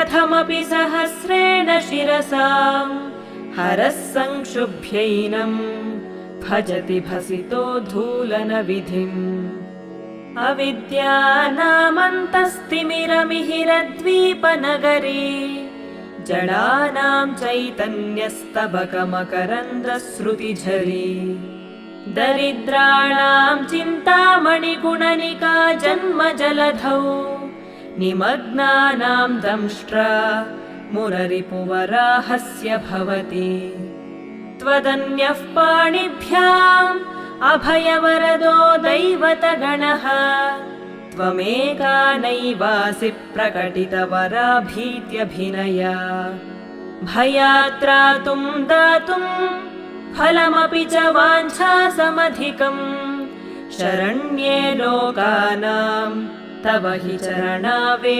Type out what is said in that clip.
कथमपि सहस्रेण शिरसाम् हरः संक्षुभ्यैनं भजति भसितोद्धूलनविधिम् अविद्यानामन्तस्तिमिरमिहिरद्वीपनगरी जडानां चैतन्यस्तबकमकरन्दश्रुतिझरी दरिद्राणां चिन्तामणिगुणनिका जन्मजलधौ निमग्नानां दंष्ट्रा मुररिपुवराहस्य भवति त्वदन्यः पाणिभ्याम् अभयवरदो दैवतगणः त्वमेका नैवासि प्रकटितवराभीत्यभिनया भयात्रातुं दातुं फलमपि च वाञ्छासमधिकम् शरण्ये लोकानां तव हि चरणावे